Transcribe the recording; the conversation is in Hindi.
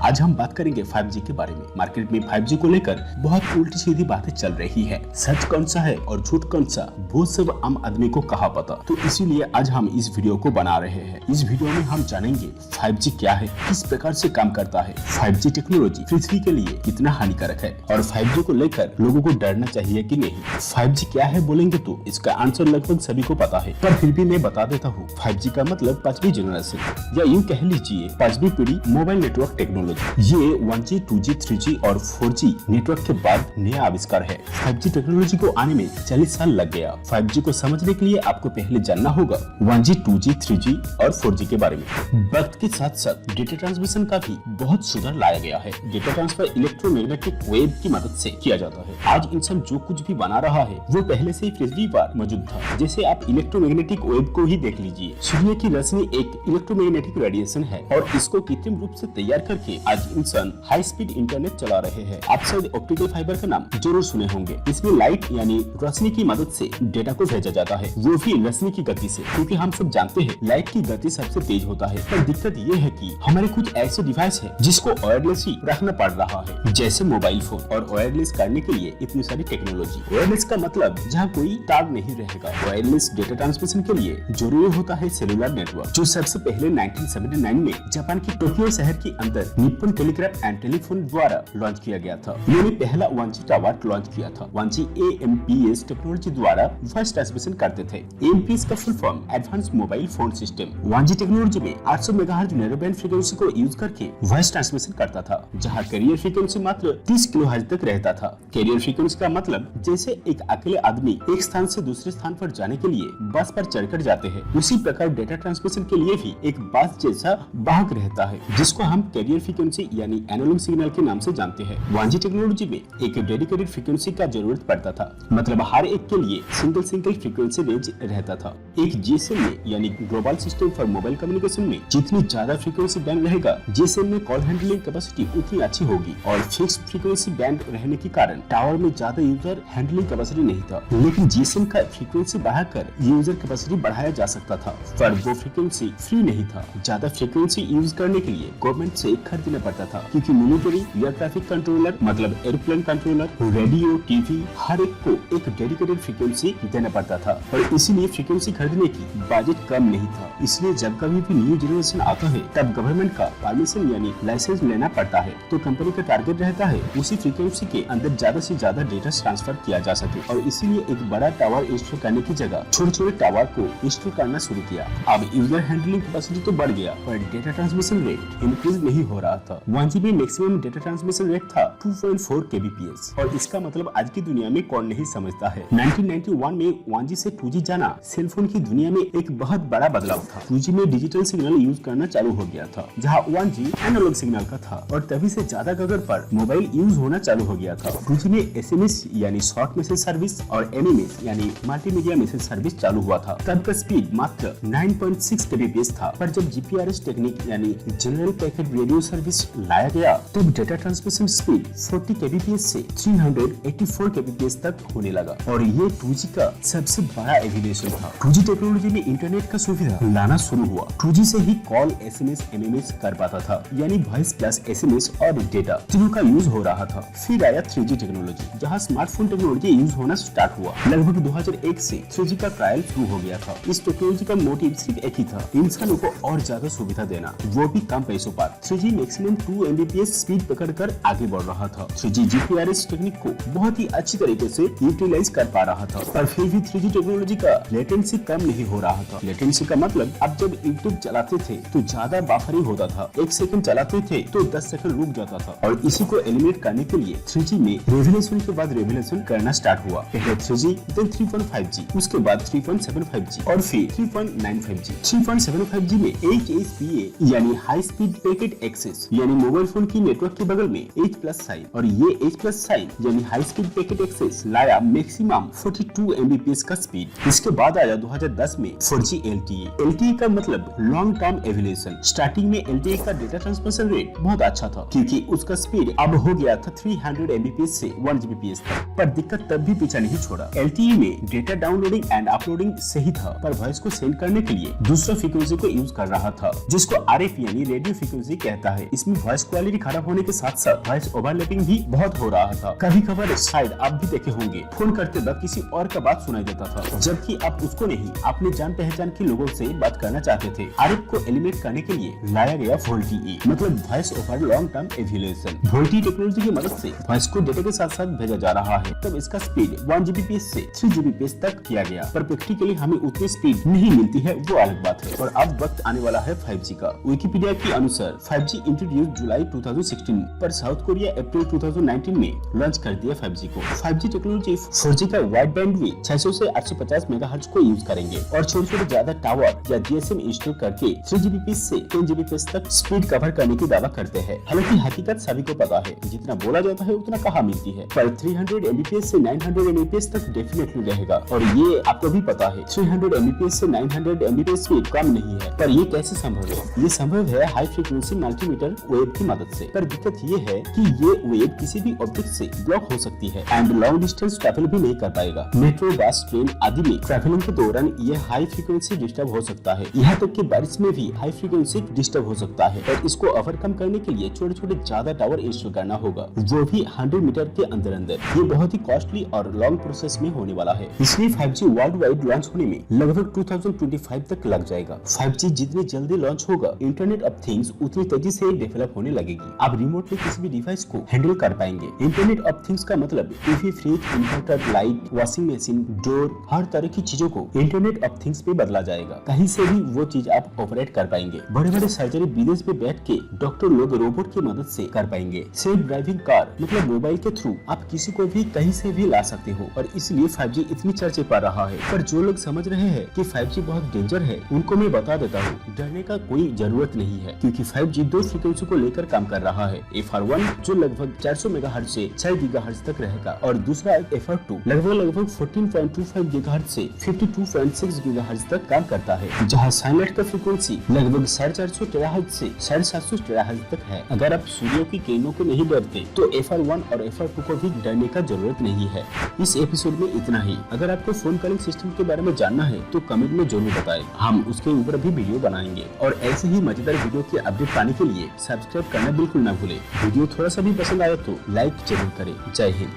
आज हम बात करेंगे 5G के बारे में। मार्केट में 5G को लेकर बहुत उल्टी सीधी बातें चल रही है। सच कौन सा है और झूठ कौन सा, वो सब आम आदमी को कहाँ पता। तो इसीलिए आज हम इस वीडियो को बना रहे हैं। इस वीडियो में हम जानेंगे 5G क्या है, किस प्रकार से काम करता है, 5G टेक्नोलॉजी पृथ्वी के लिए कितना हानिकारक है और 5G को लेकर लोगों को डरना चाहिए कि नहीं। 5G क्या है बोलेंगे तो इसका आंसर लगभग सभी को पता है, पर फिर भी मैं बता देता हूँ। 5G का मतलब 5वीं जनरेशन या यूं कह लीजिए 5वीं पीढ़ी मोबाइल नेटवर्क टेक्नोलॉजी। ये 1G, 2G, 3G और 4G नेटवर्क के बाद नया आविष्कार है। 5G टेक्नोलॉजी को आने में 40 साल लग गया। 5G को समझने के लिए आपको पहले जानना होगा 1G, 2G, 3G और 4G के बारे में। वक्त के साथ साथ डेटा ट्रांसमिशन का भी बहुत सुधार लाया गया है। डेटा ट्रांसफर इलेक्ट्रोमैग्नेटिक वेव की मदद से किया जाता है। आज इंसान जो कुछ भी बना रहा है वो पहले से ही पृथ्वी पर मौजूद था। जैसे आप इलेक्ट्रोमैग्नेटिक वेव को ही देख लीजिए। सूर्य की रोशनी एक इलेक्ट्रोमैग्नेटिक रेडिएशन है और इसको कृत्रिम रूप से तैयार करके आज इंसान हाई स्पीड इंटरनेट चला रहे हैं। आप शायद ऑप्टिकल फाइबर का नाम जरूर सुने होंगे। इसमें लाइट यानी रोशनी की मदद से डेटा को भेजा जाता है, वो भी रोशनी की गति से, क्योंकि हम सब जानते हैं लाइट की गति सबसे तेज होता है। पर दिक्कत ये है कि हमारे कुछ ऐसे डिवाइस है जिसको वायरलेस ही रखना पड़ रहा है, जैसे मोबाइल फोन। और वायरलेस करने के लिए इतनी सारी टेक्नोलॉजी। वायरलेस का मतलब जहाँ कोई तार नहीं रहेगा। वायरलेस डेटा ट्रांसमिशन के लिए जरूरी होता है सेलुलर नेटवर्क, जो सबसे पहले 1979 में जापान के टोक्यो शहर के अंदर निप्पन टेलीग्राफ एंड टेलीफोन द्वारा लॉन्च किया गया था। इन्होंने पहला 1G टावर लॉन्च किया था। 1G AMPS टेक्नोलॉजी द्वारा वॉइस ट्रांसमिशन करते थे। AMPS का full form advance mobile phone system. 1G technology में 800 मेगाहर्ट्ज नैरोबैंड फ्रीक्वेंसी को यूज करके वॉइस ट्रांसमिशन करता था, जहाँ कैरियर फ्रीक्वेंसी मात्र 30 किलोहर्ट्ज तक रहता था। कैरियर फ्रीक्वेंसी का मतलब जैसे एक अकेले आदमी एक स्थान से दूसरे स्थान पर जाने के लिए बस पर चढ़कर जाते हैं, उसी प्रकार डेटा ट्रांसमिशन के लिए भी एक बस जैसा वाहक रहता है, जिसको हम कैरियर फ्रीक्वेंसी यानी एनालॉग सिग्नल के नाम से जानते हैं। 1G टेक्नोलॉजी में एक डेडिकेटेड फ्रीक्वेंसी का जरूरत पड़ता था, मतलब हर एक के लिए सिंगल फ्रीक्वेंसी रेंज रहता था। एक GSM में यानी global system for mobile communication में जितनी ज्यादा फ्रीक्वेंसी बैंड रहेगा, GSM में कॉल हैंडलिंग कैपेसिटी उतनी अच्छी होगी। और फिक्स फ्रीक्वेंसी बैंड रहने के कारण टावर में ज्यादा यूजर हैंडलिंग कैपेसिटी नहीं था, लेकिन GSM का फ्रीक्वेंसी बढ़ाकर यूजर कैपेसिटी बढ़ाया जा सकता था, पर वो फ्रीक्वेंसी फ्री नहीं था। ज्यादा फ्रीक्वेंसी यूज करने के लिए गवर्नमेंट से खरीदना पड़ता था, क्योंकि मिलिट्री, एयर ट्रैफिक कंट्रोलर मतलब एरोप्लेन कंट्रोलर, रेडियो, टीवी हर एक को एक डेडिकेटेड फ्रीक्वेंसी देना पड़ता था। और इसीलिए फ्रीक्वेंसी खरीदने की बजट कम नहीं था। इसलिए जब कभी भी न्यू जनरेशन आता है तब गवर्नमेंट का परमिशन यानी लाइसेंस लेना पड़ता है। तो कंपनी का टारगेट रहता है उसी फ्रीक्वेंसी के अंदर ज्यादा से ज्यादा डेटा ट्रांसफर किया जा सके, और इसीलिए एक बड़ा टावर इंस्टॉल करने की जगह छोटे छोटे टावर को इंस्टॉल करना शुरू किया। अब यूजर हैंडलिंग कैपेसिटी तो बढ़ गया, पर डेटा ट्रांसमिशन रेट इंक्रीज नहीं हो रहा था। 1G में मैक्सिमम डेटा ट्रांसमिशन रेट था 2.4 kbps, और इसका मतलब आज की दुनिया में कौन नहीं समझता है। 1991 में 1G से 2G जाना सेलफोन की दुनिया में एक बहुत बड़ा बदलाव था। 2G में डिजिटल सिग्नल यूज करना चालू हो गया था, जहाँ 1G एनालॉग सिग्नल का था, और तभी से ज्यादा जगह पर मोबाइल यूज होना चालू हो गया था। 2G में SMS यानी शॉर्ट मैसेज सर्विस और MMS यानी मल्टीमीडिया मैसेज सर्विस चालू हुआ था। तब का स्पीड मात्र 9.6 kbps था, पर जब GPRS टेक्निक यानी जनरल पैकेट रेडियो सर्विस लाया गया तब डेटा ट्रांसमिशन स्पीड 40 kbps से 384 kbps तक होने लगा, और ये 2G का सबसे बड़ा एविडेशन था। 2G टेक्नोलॉजी में इंटरनेट का सुविधा लाना शुरू हुआ। 2G से ही कॉल, SMS, MMS कर पाता था, यानी वॉइस प्लस SMS और डेटा तीनों का यूज हो रहा था। फिर आया 3G टेक्नोलॉजी, जहाँ स्मार्टफोन टेक्नोलॉजी यूज होना स्टार्ट हुआ। लगभग 2001 से 3G का ट्रायल शुरू हो गया था। इस टेक्नोलॉजी का मोटिव सिर्फ एक ही था, इंसानों को और ज्यादा सुविधा देना, वो भी कम पैसों पर। 3G मैक्सिमम 2 Mbps स्पीड पकड़कर आगे बढ़ रहा था। 3G GPRS टेक्निक को बहुत ही अच्छी तरीके से यूटिलाइज कर पा रहा था, पर फिर भी 3G टेक्नोलॉजी का लेटेंसी कम नहीं हो रहा था। लेटेंसी का मतलब अब जब यूट्यूब चलाते थे तो ज्यादा बफरिंग होता था। 1 सेकंड चलाते थे तो 10 सेकंड रुक जाता था, और इसी को एलिमिनेट करने के लिए 3G में रेवोल्यूशन के बाद रेवोल्यूशन करना स्टार्ट हुआ। पहले 3G, then 3.5G, उसके बाद 3.75G और फिर 3.95G। 3.75G में HSPA यानी हाई स्पीड पैकेट एक्सेस, यानी मोबाइल फोन की नेटवर्क के बगल में H+ साइन, और ये H+ साइन यानी हाई स्पीड पैकेट एक्सेस लाया मैक्सिमम 42 Mbps का स्पीड। इसके बाद आया 2010 में 4G LTE। LTE का मतलब लॉन्ग टर्म एवोल्यूशन। स्टार्टिंग में LTE का डेटा ट्रांसमिशन रेट बहुत अच्छा था, क्योंकि उसका स्पीड अब हो गया था 300 Mbps से 1 Gbps तक, पर दिक्कत तब भी पीछा नहीं छोड़ा। LTE में डेटा डाउनलोडिंग एंड अपलोडिंग सही था, पर वॉइस को सेंड करने के लिए दूसरा फ्रीक्वेंसी को यूज कर रहा था, जिसको RF यानी रेडियो फ्रीक्वेंसी कहता है। इसमें वॉइस क्वालिटी खराब होने के साथ साथ वॉइस ओवरलैपिंग भी बहुत हो रहा था। कभी कभार शायद आप भी देखे होंगे, फोन करते वक्त किसी और का बात सुनाई देता था, जबकि आप उसको नहीं अपने जान पहचान के लोगों से बात करना चाहते थे। आरएफ को एलिमिनेट करने के लिए लाया गया VoLTE, मतलब voice over long term evaluation. VoLTE technology की मदद से वॉइस को डेटा के साथ साथ भेजा जा रहा है। तब इसका स्पीड 1 Gbps से 3 Gbps तक किया गया, पर प्रैक्टिकली हमें उतनी स्पीड नहीं मिलती है, वो अलग बात है। और अब वक्त आने वाला है 5G का। विकिपीडिया के अनुसार 5G इंट्रोड्यूस जुलाई 2016, पर साउथ कोरिया अप्रैल 2019 में लॉन्च कर दिया 5G को। 5G टेक्नोलॉजी 4G का वाइड बैंडविड्थ 600 से 850 मेगाहर्ट्ज को यूज करेंगे और छोटे-छोटे ज्यादा टावर या GSM इंस्टॉल करके 3 Gbps से 10 Gbps तक स्पीड कवर करने की दावा करते हैं। हालांकि हकीकत सभी को पता है, जितना बोला जाता है उतना कहाँ मिलती है। पर 300 Mbps से 900 Mbps तक डेफिनेटली रहेगा, और ये आपको भी पता है 300 Mbps से 900 Mbps स्पीड कम नहीं है। पर ये कैसे संभव है? ये संभव है हाई फ्रीक्वेंसी मल्टीमीटर वेव की मदद से। पर दिक्कत ये है कि ये वेव किसी भी ऑब्जेक्ट से ब्लॉक हो सकती है एंड लॉन्ग डिस्टेंस ट्रैवल भी नहीं कर पाएगा। मेट्रो, बस, ट्रेन आदि में ट्रैवलिंग के दौरान ये हाई फ्रीक्वेंसी डिस्टर्ब हो सकता है। यहाँ तक कि बारिश में भी हाई फ्रीक्वेंसी डिस्टर्ब हो सकता है, और इसको ओवरकम करने के लिए छोटे छोटे ज्यादा टावर इंस्टॉल करना होगा, जो भी 100 मीटर के अंदर अंदर। ये बहुत ही कॉस्टली और लॉन्ग प्रोसेस में होने वाला है, इसलिए 5G वर्ल्ड वाइड लॉन्च होने में लगभग 2025 तक लग जाएगा। 5G जितनी जल्दी लॉन्च होगा, इंटरनेट ऑफ थिंग्स उतनी तेजी से डेवलप होने लगेगी। आप रिमोटली किसी भी डिवाइस को हैंडल कर पाएंगे। इंटरनेट ऑफ थिंग्स का मतलब TV, fridge, inverter, light, washing machine, door, हर तरह की चीजों को इंटरनेट ऑफ थिंग्स पे बदला जाएगा। कहीं से भी वो चीज आप ऑपरेट कर पाएंगे। बड़े बड़े सर्जरी विदेश पे बैठ के डॉक्टर लोग रोबोट की मदद से कर पाएंगे। सेल्फ ड्राइविंग कार मतलब मोबाइल के थ्रू आप किसी को भी कहीं से भी ला सकते हो, और इसलिए 5G इतनी चर्चे पा रहा है। पर जो लोग समझ रहे हैं कि 5G बहुत डेंजर है, उनको मैं बता देता हूँ, डरने का कोई जरूरत नहीं है, क्योंकि 5G 2 फ्रीक्वेंसी को लेकर काम कर रहा है। FR1 जो लगभग 400 मेगाहर्ट्ज से 6 गीगाहर्ट्ज तक रहेगा, और दूसरा FR2 लगभग 14.25 गीगाहर्ट्ज से 52.6 गीगाहर्ट्ज तक काम करता है, जहाँ साइलेंट का फ्रीक्वेंसी लगभग 450 टेराहर्ट्ज से 750 टेराहर्ट्ज तक है। अगर आप सूर्य की किरणों को नहीं डरते, तो FR1 और FR2 को भी डरने का जरूरत नहीं है। इस एपिसोड में इतना ही। अगर आपको फोन कॉलिंग सिस्टम के बारे में जानना है तो कमेंट में जरूर बताएं, हम उसके ऊपर भी वीडियो बनाएंगे। और ऐसे ही मजेदार वीडियो की अपडेट पाने के लिए सब्सक्राइब करना बिल्कुल ना भूले। वीडियो थोड़ा सा भी पसंद आया तो लाइक जरूर करें। जय हिंद।